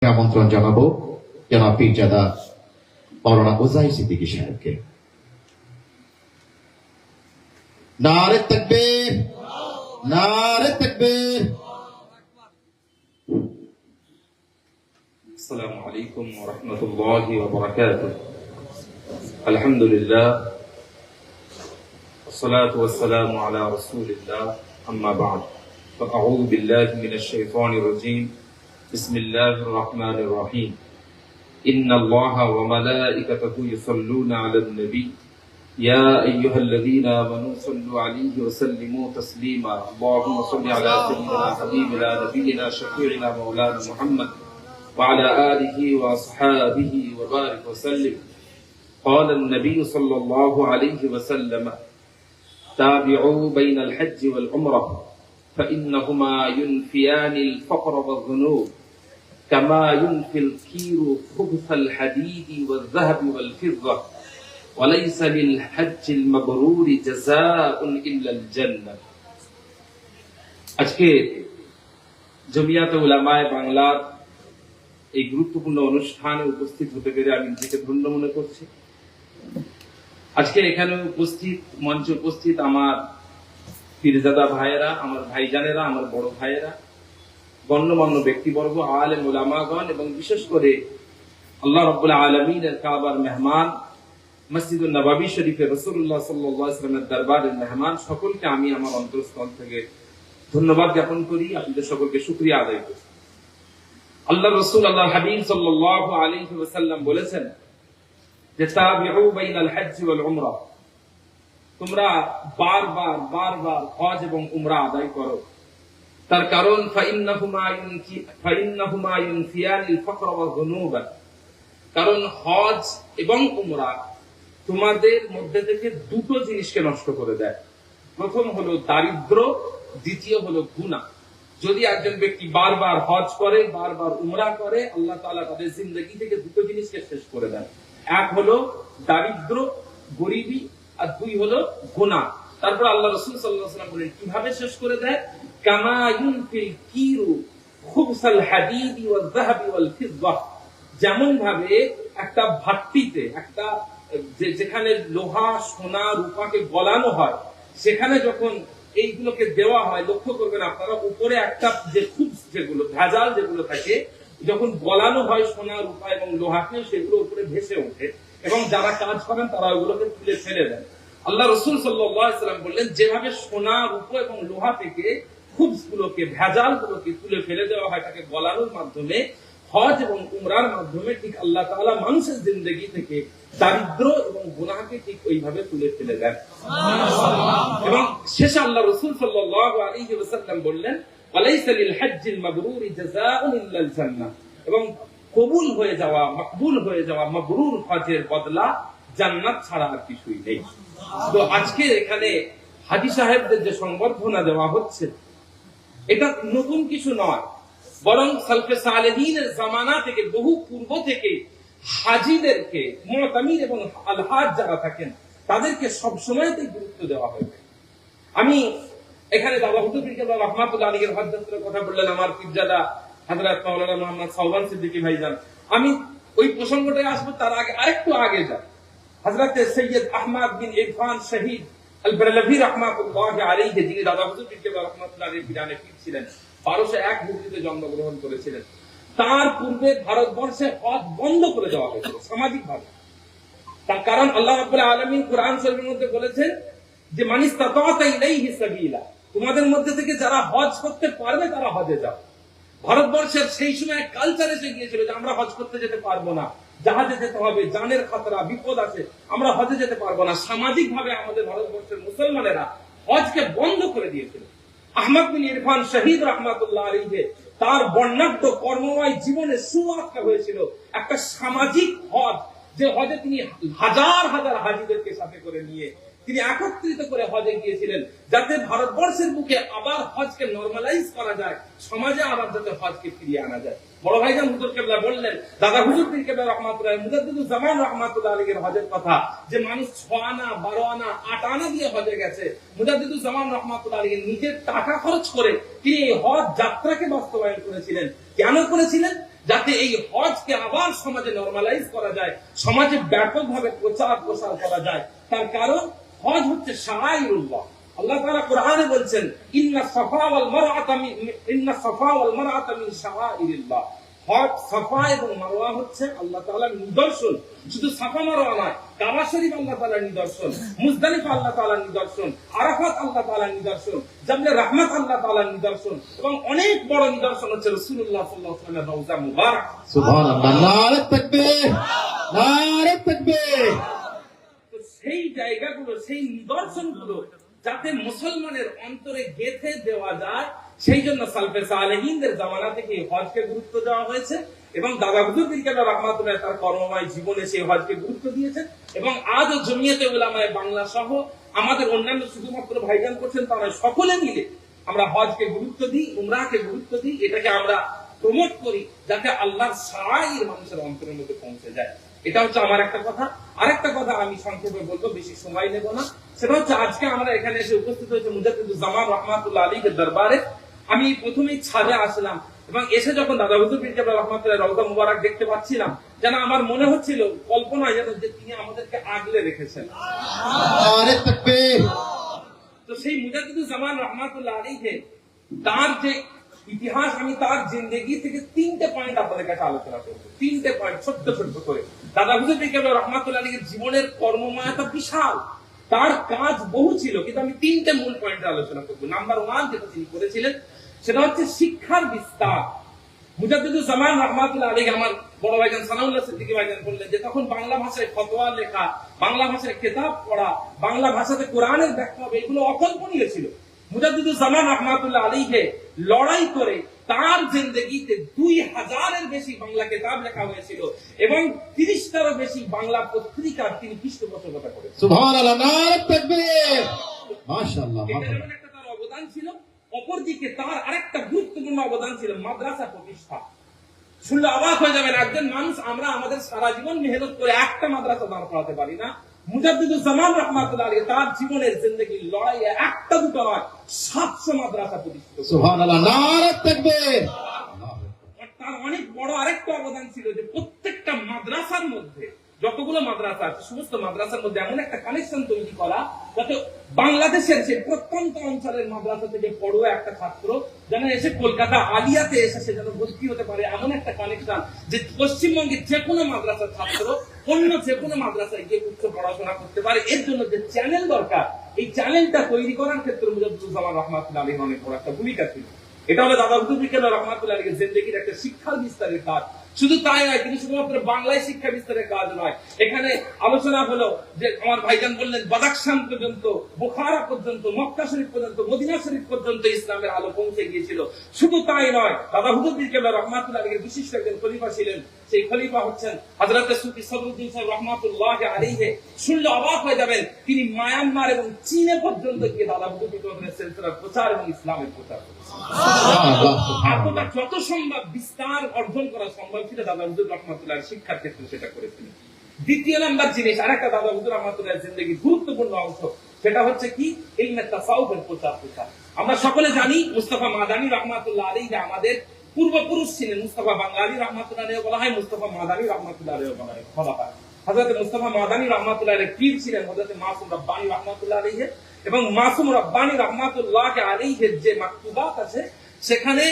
আমন্ত্রণ জানাবো জনাব পীরজাদা মাওলানা ওজাই সিদ্দিকী সাহেবকে। নারে তাকবীর, নারে তাকবীর। আসসালামু আলাইকুম ওয়া রাহমাতুল্লাহি ওয়া বারাকাতুহু। আলহামদুলিল্লাহ والصلاة والسلام على رسول الله أما بعد فأعوذ بالله من الشيطان الرجيم بسم الله الرحمن الرحيم إن الله وملائكته يصلون على النبي يا أيها الذين آمنوا صلوا عليه وسلموا تسليما اللهم صل على سيدنا حبيبنا نبينا شفيعنا مولانا محمد وعلى آله وأصحابه وبارك وسلم قال النبي صلى الله عليه وسلم تابعوا بين الحج والعمرة فإنهما ينفيان الفقر والذنوب كما ينفي الكير خبث الحديد والذهب والفضة وليس للحج المبرور جزاء إلا الجنة আজকে জমিয়াতে উলামায়ে বাংলার এই গুরুত্বপূর্ণ অনুষ্ঠানে উপস্থিত হতে পেরে আমি নিজেকে ধন্য মনে করছি। আজকে এখানে মঞ্চে উপস্থিত আমার পীরজাদা ভাইয়েরা, আমার ভাইজানেরা, আমার বড় ভাইয়েরা, গণ্যমান্য ব্যক্তিবর্গ, আলেম উলামাগণ এবং বিশেষ করে আল্লাহ রাব্বুল আলামিনের কাবার মেহমান, মসজিদুন নববী শরীফে রাসূলুল্লাহ সাল্লাল্লাহু আলাইহি ওয়াসাল্লামের দরবারের মেহমান সকলকে আমি আমার অন্তরস্থল থেকে ধন্যবাদ জ্ঞাপন করি, আপনাদের সকলকে শুকরিয়া আদায় করি। আল্লাহ রাসূল আল্লাহ হাবিব সাল্লাল্লাহু আলাইহি ওয়াসাল্লাম বলেছেন যে তাবিউ বাইনাল হজ্জ ওয়াল উমরা, তোমরা বারবার হজ এবং উমরা আদায় করো। তার কারণ ফাইন্নাহুমা ইউনফিয়ানিল ফাকর ওয়াল যুনুব, কারণ হজ এবং উমরা তোমাদের মধ্যে থেকে দুটো জিনিসকে নষ্ট করে দেয়। প্রথম হলো দারিদ্র, দ্বিতীয় হলো গুনাহ। যদি একজন ব্যক্তি বারবার হজ করে, বারবার উমরা করে, আল্লাহ তাআলা তাদের জিন্দেগি থেকে দুটো জিনিসকে শেষ করে দেন। এক হলো দারিদ্র, গরিবি, আর দুই হলো গুনাহ। তারপর আল্লাহ রাসূল সাল্লাল্লাহু আলাইহি ওয়াসাল্লাম বলেন কিভাবে শেষ করে দেয়, কামা ইউনফিল কিরু খুবসাল হাদিদি ওয়াল যাহাবি ওয়াল ফিদ্দা, যেমন ভাবে একটা ভাট্টিতে, একটা যেখানে লোহা, সোনা, রূপাকে গলানো হয়, সেখানে যখন এইগুলোকে দেওয়া হয়, লক্ষ্য করবেন আপনারা উপরে একটা যে খুব যেগুলো ভেজাল যেগুলো থাকে, যখন গলানো হয় সোনা, রূপা এবং লোহাকে, সেগুলো উপরে ভেসে ওঠে এবং যারা কাজ করেন তারা ওগুলোকে তুলে ফেলে দেন। আল্লাহ রাসূল সাল্লাল্লাহু আলাইহি ওয়াসাল্লাম বললেন যেভাবে সোনা, রূপা এবং লোহা থেকে খুবসগুলোকে, ভেজালগুলোকে তুলে ফেলে দেওয়া হয় তাকে গলানোর মাধ্যমে, হজ এবং উমরার মাধ্যমে ঠিক আল্লাহ তাআলা মানুষের জিন্দেগি থেকে দারিদ্র এবং গুনাহকে ঠিক ওইভাবে তুলে ফেলে দেন। এবং শেষে আল্লাহ রাসূল সাল্লাল্লাহু আলাইহি ওয়াসাল্লাম বললেন ওয়ালাইসা লিল হজ্জিল মাবরুরি জাযাউন ইল্লাল জান্নাহ, এবং কবুল হয়ে যাওয়া, মকবুল হয়ে যাওয়া মাবরুর হজের বদলা জান্নাত ছাড়া আর কিছুই নেই। তো আজকে এখানে হাজী সাহেবদের যে সংবর্ধনা দেওয়া হচ্ছে, এটা নতুন কিছু নয়, বরং সালফে সালেহিনের জামানা থেকে, বহু পূর্ব থেকে হাজীদেরকে, মুতামির এবং আলহাজ যারা থাকেন তাদেরকে সবসময়তেই গুরুত্ব দেওয়া হয়েছে। আমি এখানে দাদা হুজুর পীর কেবলা রাহমাতুল্লাহ আলাইহির হজ যাত্রার কথা বললেন আমার পীরজাদা হযরত মাওলানা মুহাম্মদ সাওবান সিদ্দিকী ভাইজান, আমি ওই প্রসঙ্গটায় আসবো, তার আগে আরেকটু আগে যাই। হযরত সৈয়দ আহমদ বিন ইরফান শহীদ আল বারলভী রাহমাতুল্লাহ আলাইহি, যিনি দাদা হুজুর পীর কেবলা রাহমাতুল্লাহ আলাইহির পিরানে পীর ছিলেন, 1201 হিজরিতে জন্মগ্রহণ করেছিলেন। তার পূর্বে ভারতবর্ষে হজ বন্ধ করে দেওয়া হয়েছিল সামাজিক ভাবে। তার কারণ আল্লাহ রাব্বুল আলামিন কুরআন শরীফের মধ্যে বলেছেন যে মান ইসতাতা ইলাইহি সাবিলা, তোমাদের মধ্যে থেকে যারা হজ করতে পারবে তারা হজে যাও। ভারতবর্ষের সেই সময় কালচার এসে গিয়েছিল যে আমরা হজ করতে যেতে পারবো না, জাহাজে যেতে হবে, জানের খতরা, বিপদ আছে, আমরা হজে যেতে পারবো না। সামাজিক ভাবে আমাদের ভারতবর্ষের মুসলমানেরা হজকে বন্ধ করে দিয়েছিল। আহমদ বিন ইরফান শহীদ রাহমাতুল্লাহ আলাইহি তার বর্ণাঢ্য কর্মময় জীবনে শুরুয়াতটা হয়েছিল একটা সামাজিক হজ, যে হজে তিনি হাজার হাজার হাজীদেরকে সাথে করে নিয়ে তিনি একত্রিত করে হজে গিয়েছিলেন, যাতে ভারতবর্ষের বুকে আবার হজকে নরমালাইজ করা যায়, সমাজে আবার যাতে হজকে ফিরিয়ে আনা যায়। বড় ভাইজান হুজুর কেবলা বললেন, দাদা হুজুর পীর কেবলা রাহমাতুল্লাহ মুজাদ্দিদুজ জামান রাহমাতুল্লাহ আলাইহির হজের কথা, যে মানুষ 6 আনা, 12 আনা, 8 আনা দিয়ে হজে গেছে। মুজাদ্দিদুজ জামান রাহমাতুল্লাহ আলাইহি নিজের টাকা খরচ করে তিনি এই হজ যাত্রাকে বাস্তবায়ন করেছিলেন। কেন করেছিলেন? যাতে এই হজকে আবার সমাজে নরমালাইজ করা যায়, সমাজে ব্যাপকভাবে প্রচার প্রসার করা যায়। তার কারণ হজ হচ্ছে শাআইরুল্লাহ। আল্লাহ তাআলা কোরআনে বলছেন, ইন্না সাফা ওয়াল মারওয়াতা মিন শাআইরিল্লাহ। হজ, সাফা এবং মারওয়া হচ্ছে আল্লাহ তাআলার নিদর্শন। শুধু সাফা মারওয়া নয়, কাবা শরীফ আল্লাহ তাআলার নিদর্শন, মুজদালিফা আল্লাহ তাআলার নিদর্শন, আরাফাত আল্লাহ তাআলার নিদর্শন, জাবলে রাহমাত আল্লাহ তাআলার নিদর্শন, এবং অনেক বড় নিদর্শন হচ্ছে রাসূলুল্লাহ সাল্লাল্লাহু আলাইহি ওয়াসাল্লামের রওজা মুবারক। সুবহানাল্লাহ, নারে তাকবীর, নারে তাকবীর। তো সেই জায়গাগুলো, সেই নিদর্শনগুলো যাতে মুসলমানের অন্তরে গেঁথে দেওয়া যায়, সেই জন্য সালফে সালেহিনদের জামানা থেকে হজকে গুরুত্ব দেওয়া হয়েছে। এবং দাদা হুজুর পীর কেবলা রাহমাতুল্লাহ তার কর্মময় জীবনে সেই হজকে গুরুত্ব দিয়েছেন। এবং আজও জমিয়তে উলামায়ে বাংলা সহ আমাদের অন্যান্য শুধুমাত্র ভাইজান করছেন তা নয়, সকলে মিলে আমরা হজকে গুরুত্ব দিই, উমরাকে গুরুত্ব দিই। এটাকে আমরা প্রমোট করি যাতে আল্লাহর শাআইর মানুষের অন্তরের মধ্যে পৌঁছে যায়। এটা হচ্ছে আমার একটা কথা। আরেকটা কথা আমি সংক্ষেপে বলবো, বেশি সময় নেব না। সেটা হচ্ছে আজকে আমরা এখানে এসে উপস্থিত হয়েছে মুজাদ্দিদুজ্জামান রাহমাতুল্লাহ আলাইহির দরবারে। আমি প্রথমেই ছাদে আসলাম এবং এসে যখন দাদা হুজুর পীর কেবলা রাহমাতুল্লাহ রওজা মুবারক দেখতে পাচ্ছিলাম, যেন আমার মনে হচ্ছিল, কল্পনায় যেন, যে তিনি আমাদেরকে আগলে রেখেছেন। নারে তাকবীর। তো সেই মুজাদ্দিদুজ্জামান রাহমাতুল্লাহ আলাইহি তার যে ইতিহাস, আমি তার জিন্দেগি থেকে 3টে পয়েন্ট আপনাদের কাছে আলোচনা করব। 3টে পয়েন্ট ছোট্ট ছোট্ট করে। দাদা হুজুর পীর কেবলা রাহমাতুল্লাহ আলাইহির জীবনের কর্মময়তা বিশাল, তার কাজ বহু ছিল, কিন্তু আমি 3টে মূল পয়েন্টে আলোচনা করব। নাম্বার 1 যেটা তিনি করেছিলেন সেটা হচ্ছে শিক্ষার বিস্তার। মুজাদ্দিদুজ্জামান রাহমাতুল্লাহ আলাইহি, আমার বড় ভাইজান সানাউল্লাহ সিদ্দিকী ভাইজান বললেন যে তখন বাংলা ভাষায় ফতোয়া লেখা, বাংলা ভাষায় কিতাব পড়া, বাংলা ভাষাতে কোরআনের ব্যাখ্যা হবে, এগুলো অকল্পনীয় ছিল। মুজাদ্দিদুজ্জামান রাহমাতুল্লাহ আলাইহি লড়াই করে তার জিন্দেগিতে 2000-এর বেশি বাংলা কিতাব লেখা হয়েছিল এবং 30টারও বেশি বাংলা পত্রিকার তিনি পৃষ্ঠপোষকতা করেছেন। সুবহানাল্লাহ, নারে তাকবীর। মাশাআল্লাহ, এটা মাশাআল্লাহ। যেমন একটা তার অবদান ছিল, অপরদিকে তার আরেকটা গুরুত্বপূর্ণ অবদান ছিল মাদ্রাসা প্রতিষ্ঠা। শুনলে অবাক হয়ে যাবেন, একজন মানুষ, আমরা আমাদের সারা জীবন মেহনত করে একটা মাদ্রাসা দাঁড় করাতে পারি না। মুজাদ্দিদুজ্জামান রাহমাতুল্লাহ আলাইহি তার জীবনের জিন্দেগির লড়াইয়ে একটা দুটো নয়, 700 মাদ্রাসা প্রতিষ্ঠিত করেছেন। সুবহানাল্লাহ, নারে তাকবীর। তার অনেক বড় আরেকটা অবদান ছিল যে প্রত্যেকটা মাদ্রাসার মধ্যে, যতগুলো মাদ্রাসা আছে সমস্ত মাদ্রাসার মধ্যে এমন একটা কানেকশন তৈরি করা যাতে বাংলাদেশের যে প্রত্যন্ত অঞ্চলের মাদ্রাসা থেকে পড়ুয়া একটা ছাত্র যেন এসে কলকাতা আলিয়াতে এসে সে যেন ভর্তি হতে পারে, এমন একটা কানেকশন যে পশ্চিমবঙ্গের যে কোনো মাদ্রাসার ছাত্র অন্য যে কোনো মাদ্রাসায় গিয়ে উচ্চ পড়াশোনা করতে পারে। এর জন্য যে চ্যানেল দরকার, এই চ্যানেলটা তৈরি করার ক্ষেত্রে মুজাদ্দিদুজ্জামান রাহমাতুল্লাহ আলাইহির অনেক বড় একটা ভূমিকা ছিল। এটা হলো দাদা হুজুর পীর কেবলা রাহমাতুল্লাহ আলাইহির জিন্দেগির একটা শিক্ষা বিস্তারের কাজ। শুধু তাই নয়, তিনি শুধুমাত্র বাংলায় শিক্ষা বিস্তারের কাজ নয়, এখানে আলোচনা হলো যে আমার ভাইজান বললেন বাদাখশান পর্যন্ত, বুখারা পর্যন্ত, মক্কা শরীফ পর্যন্ত, মদিনা শরীফ পর্যন্ত ইসলামের আলো পৌঁছে গিয়েছিল। শুধু তাই নয়, দাদা হুজুর পীর কেবলা রাহমাতুল্লাহ আলাইহির বিশিষ্ট একজন খলিফা ছিলেন। সেই খলিফা হচ্ছেন হযরত সুফি সদরুদ্দিন সাহেব রাহমাতুল্লাহ আলাইহি। শুনলে অবাক হয়ে যাবেন, তিনি মায়ানমার এবং চীনে পর্যন্ত গিয়ে দাদা হুজুর পীর কেবলার সিলসিলার প্রচার এবং ইসলামের প্রচার করেছেন। এতটা যত সম্ভব বিস্তার অর্জন করা সম্ভব ছিল দাদা হুজুর রাহমাতুল্লাহ শিক্ষার ক্ষেত্রে সেটা করেছিলেন। দ্বিতীয় নাম্বার জিনিস, আরেকটা দাদা হুজুর রাহমাতুল্লাহর জিন্দেগির গুরুত্বপূর্ণ অংশ, সেটা হচ্ছে কি ইলমে তাসাউফের প্রচার। আমরা সকলে জানি মুস্তাফা মাদানী রাহমাতুল্লাহ আলাইহি আমাদের পূর্বপুরুষ ছিলেন। মুস্তাফা বাঙালি রাহমাতুল্লাহ আলাইহি বলা হয়, মুস্তাফা মাদানী রাহমাতুল্লাহ আলাইহি বলা হয়। হযরত মুস্তাফা মাদানী রাহমাতুল্লাহ আলাইহির পীর ছিলেন হযরত মাসুম রাব্বানী রাহমাতুল্লাহ আলাইহি, এবং মাসুম রাব্বানী রাহমাতুল্লাহ আলাইহির যে মাকতুবাত আছে সেখানে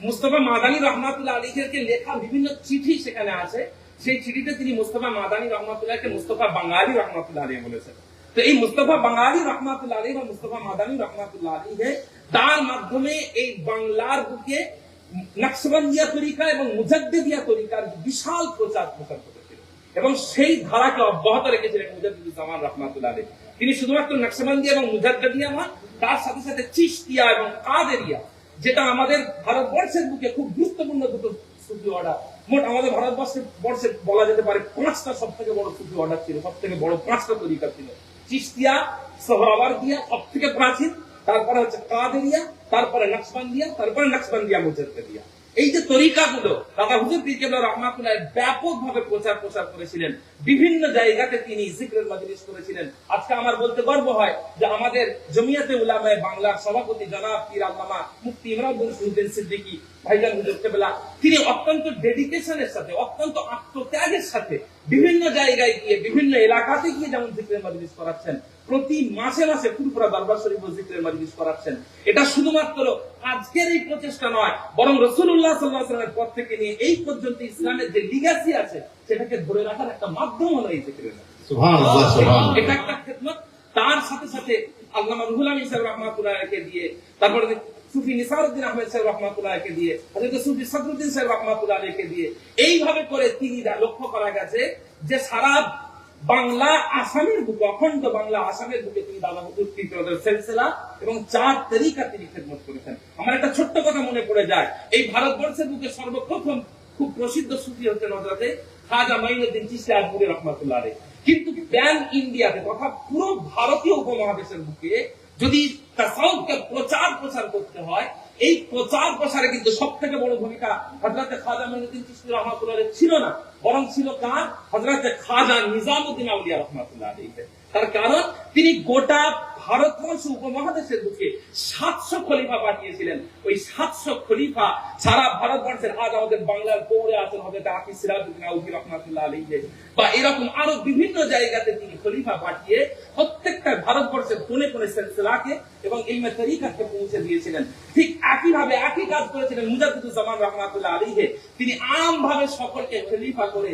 মুস্তাফা মাদানী রাহমাতুল্লাহ আলাইহিকে লেখা বিভিন্ন চিঠি সেখানে আছে। সেই চিঠিতে তিনি মুস্তাফা মাদানী রাহমাতুল্লাহকে মুস্তাফা বাঙালি রাহমাতুল্লাহ আলাইহি বলেছেন। তো এই মুস্তাফা বাঙালি রাহমাতুল্লাহ আলাইহি বা মুস্তাফা মাদানী রাহমাতুল্লাহ আলাইহি তার মাধ্যমে এই বাংলার বুকে নকশবন্দিয়া তরিকা এবং মুজাদ্দিদিয়া তরিকার বিশাল প্রচার করেছিল এবং সেই ধারাকে অব্যাহত রেখেছিলেন মুজাদ্দিদুজ্জামান রাহমাতুল্লাহ আলাইহি। তিনি শুধুমাত্র নকশবন্দিয়া এবং মুজাদ্দিদিয়া নয়, তার সাথে সাথে চিশতিয়া এবং কাদেরিয়া, যেটা আমাদের ভারতবর্ষের বুকে খুব গুরুত্বপূর্ণ দুটো সুফি অর্ডার। মোট আমাদের ভারতবর্ষে বলা যেতে পারে 5টা সব থেকে বড় সুফি অর্ডার ছিল, সব থেকে বড় 5টা তরিকা ছিল। চিশতিয়া, সোহরাওয়ার্দিয়া সব থেকে প্রাচীন, তারপরে হচ্ছে কাদেরিয়া, তারপরে নকশবন্দিয়া, তারপরে নকশবন্দিয়া মুজাদ্দিদিয়া। এই যে তরিকাগুলো দাদা হুজুর পীর কেবলা রহমাতুল্লাহ ব্যাপকভাবে প্রচার করেছিলেন, বিভিন্ন জায়গাতে তিনি জিকরের মাজলিস করেছিলেন। আজকে আমার বলতে গর্ব হয় যে আমাদের জমিয়তে উলামায়ে বাংলার সভাপতি জনাব পীর আল্লামা মুফতি ইমরান বিন সুদ্দিন সিদ্দিকী ভাইজান হুজুর কেবলা, তিনি অত্যন্ত ডেডিকেশনের সাথে, অত্যন্ত আত্মত্যাগের সাথে বিভিন্ন জায়গায় গিয়ে, বিভিন্ন এলাকাতে গিয়ে যেমন জিকরের মাজলিস করাচ্ছেন, প্রতি মাসে মাসে ফুরফুরা দরবার শরীফ জিকরের মাজলিস করাচ্ছেন। এটা শুধুমাত্র আজকের এই প্রচেষ্টা নয়, বরং রাসূলুল্লাহ সাল্লাল্লাহু আলাইহি ওয়াসাল্লামের পর থেকে নিয়ে এই পর্যন্ত ইসলামের যে লিগ্যাসি আছে সেটাকে ধরে রাখার একটা মাধ্যম হলো এই জিকরের মাজলিস। সুবহানাল্লাহ, সুবহানাল্লাহ। এটা একটা খেদমত। তার সাথে সাথে আল্লামা রুহুল আমিন সাহেব রাহমাতুল্লাহকে দিয়ে, তারপরে সুফি নিসারউদ্দিন আহমেদ সাহেব রাহমাতুল্লাহকে দিয়ে, হযরত সুফি সদরুদ্দিন সাহেব রাহমাতুল্লাহকে দিয়ে, এইভাবে করে তিনি লক্ষ্য করা গেছে যে সারা বাংলা আসামের বুকে, অখণ্ড বাংলা আসামের বুকে তিনি দাদা হুজুর পীরদের সিলসিলা এবং 4 তরিকা তিনি খেদমত করেছেন। আমার একটা ছোট্ট কথা মনে পড়ে যায়, এই ভারতবর্ষের বুকে সর্বপ্রথম খুব প্রসিদ্ধ সুফি হচ্ছেন হযরতে খাজা মাইনুদ্দিন চিশতি আজমিরি রাহমাতুল্লাহ আলাইহি। কিন্তু প্যান ইন্ডিয়াতে তথা পুরো ভারতীয় উপমহাদেশের বুকে যদি তাসাউফকে প্রচার করতে হয়, এই প্রচার প্রসারে কিন্তু সবথেকে বড় ভূমিকা হযরতে খাজা মাইনুদ্দিন চিশতি রাহমাতুল্লাহ আলাইহি ছিল না, বরং ছিল কার? হযরতে খাজা নিজামউদ্দিন আউলিয়া রাহমাতুল্লাহ আলাইহি। তার কারণ তিনি গোটা ভারতবর্ষ উপমহাদেশের বুকে 700 খলিফা পাঠিয়েছিলেন। ওই 700 খলিফা সারা ভারতবর্ষের, আজ আমাদের বাংলার পৌরে আছেন হযরত আকিস সিরাজউদ্দিন আউফি রাহমাতুল্লাহ আলাইহি, বা এরকম আরো বিভিন্ন জায়গাতে তিনি খলিফা পাঠিয়ে প্রত্যেকটা ভারতবর্ষের কোণে কোণে সিলসিলাকে এবং ইলমে তরিকাকে পৌঁছে দিয়েছিলেন। ঠিক একইভাবে একই কাজ করেছিলেন মুজাদ্দিদুজ জামান রাহমাতুল্লাহ আলাইহি। তিনি আমভাবে সকলকে খলিফা করে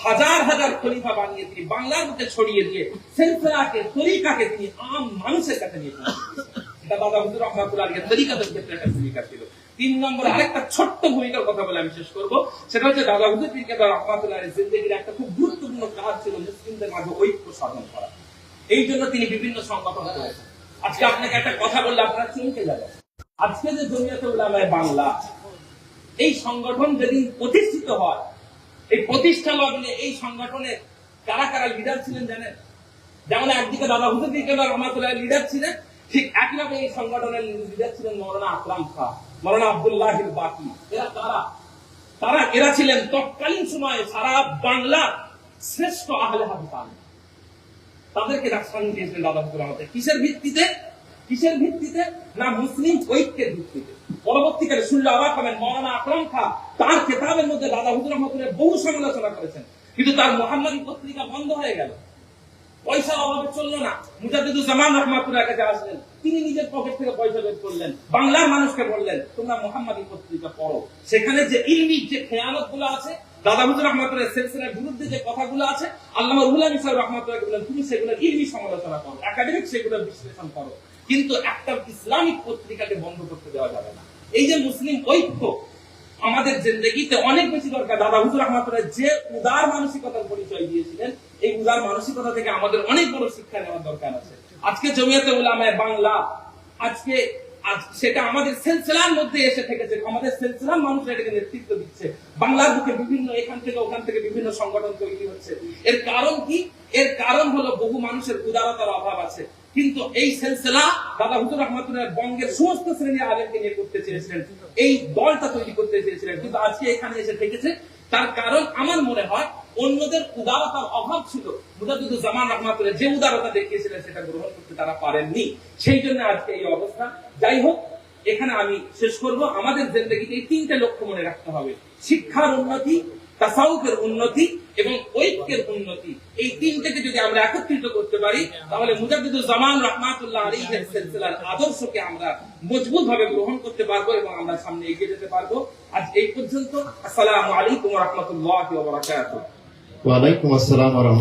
হাজার হাজার খলিফা বানিয়ে তিনি বাংলার মধ্যে ছড়িয়ে দিয়ে সিলসিলাকে, তরিকাকে তিনি আম মানুষের কাছে নিয়ে পৌঁছেছেন। এটা দাদা হুজুর রাহমাতুল্লাহ আলাইহির তরিকাতের ক্ষেত্রে একটা ভূমিকা ছিল। 3 নম্বরে আরেকটা ছোট্ট ভূমিকার কথা বলে আমি শেষ করব, সেটা হচ্ছে দাদা হুজুর পীর কেবলা রহমাতুল্লাহ আলাইহির জিন্দেগীর একটা খুব গুরুত্বপূর্ণ কাজ ছিল মুসলিমদের মাঝে ঐক্য সাধন করা। এই জন্য তিনি বিভিন্ন সংগঠন করেছেন। আজকে আপনাকে একটা কথা বললে আপনারা চমকে যাবেন। আজকে যে জমিয়তে উলামায়ে বাংলা, এই সংগঠন যেদিন প্রতিষ্ঠিত হয়, এই প্রতিষ্ঠা লগ্নে এই সংগঠনের কারা কারা লিডার ছিলেন জানেন? যেমন একদিকে দাদা হুজুর পীর কেবলা রহমাতুল্লাহ লিডার ছিলেন, ঠিক একইভাবে এই সংগঠনের লিডার ছিলেন মৌলানা আকরাম খাঁ, মৌলানা আব্দুল্লাহিল বাকি। এরা কারা? এরা ছিলেন তৎকালীন সময়ে সারা বাংলার শ্রেষ্ঠ আহলে হাদিস আলেম। তাদেরকে রাখসান দিয়েছিলেন দাদা হুজুর রহমাতুল্লাহ। কিসের ভিত্তিতে? না মুসলিম ঐক্যের ভিত্তিতে। পরবর্তীকালে শুনলে অবাক হবেন, মৌলানা আকরাম খাঁ তার কিতাবের মধ্যে দাদা হুজুর রহমাতুল্লাহ বহু সমালোচনা করেছেন, কিন্তু তার মুহাম্মাদি পত্রিকা বন্ধ হয়ে গেল, পয়সার অভাবে চললো না। মুজাদ্দিদুজ জামান রাহমাতুল্লাহর কাছে আসলেন, তিনি নিজের পকেট থেকে পয়সা বের করলেন, বাংলার মানুষকে বললেন তোমরা মুহাম্মাদি পত্রিকা পড়ো। সেখানে যে ইলমি যে খেয়ানত গুলো আছে, দাদা হুজুর রহমাতুল্লাহ সিলসিলার বিরুদ্ধে যে কথাগুলো আছে, আল্লামা রুহুল আমিন সাহেব রাহমাতুল্লাহকে বললেন তুমি সেগুলোর ইলমি সমালোচনা করো, একাডেমিক সেগুলোর বিশ্লেষণ করো, কিন্তু একটা ইসলামিক পত্রিকাকে বন্ধ করতে দেওয়া যাবে না। এই যে মুসলিম ঐক্য আমাদের জিন্দেগিতে অনেক বেশি দরকার। দাদা হুজুর রহমাতুল্লাহ যে উদার মানসিকতার পরিচয় দিয়েছিলেন, এই উদার মানসিকতা থেকে আমাদের অনেক বড় শিক্ষা নেওয়ার দরকার আছে। আজকে জমিয়তে উলামায়ে বাংলা সেটা আমাদের সিলসিলার মধ্যে এসে থেকেছে, আমাদের সিলসিলার মানুষ এটাকে নেতৃত্ব দিচ্ছে। বাংলার বুকে বিভিন্ন এখান থেকে ওখান থেকে বিভিন্ন সংগঠন তৈরি হচ্ছে। এর কারণ কি? এর কারণ হলো বহু মানুষের উদারতার অভাব আছে। কিন্তু এই সিলসিলা দাদা হুজুর রহমাতুল্লাহ বঙ্গের সমস্ত শ্রেণীর আলেমকে নিয়ে করতে চেয়েছিলেন, এই দলটা তৈরি করতে চেয়েছিলেন, কিন্তু আজকে এখানে এসে থেকেছে। তার কারণ আমার মনে হয় অন্যদের উদারতার অভাব ছিল। মুজাদ্দিদুজ জামান রাহমাতুল্লাহ যে উদারতা দেখিয়েছিলেন সেটা গ্রহণ করতে তারা পারেননি, সেই জন্য আজকে এই অবস্থা। যাই হোক, এখানে আমি শেষ করব। আমাদের জিন্দেগিতে এই 3টে লক্ষ্য মনে রাখতে হবে: শিক্ষার উন্নতি, তাসাউফের উন্নতি এবং ঐক্যের উন্নতি। এই 3টেকে যদি আমরা একত্রিত করতে পারি, তাহলে মুজাদ্দিদুজ জামান রাহমাতুল্লাহ আলাইহির সিলসিলার আদর্শকে আমরা মজবুত ভাবে গ্রহণ করতে পারবো এবং আমরা সামনে এগিয়ে যেতে পারবো। আজ এই পর্যন্ত। আসসালামু আলাইকুম ওয়া রাহমাতুল্লাহি ওয়া বারাকাতুহু। ওয়া আলাইকুম আসসালাম ওয়া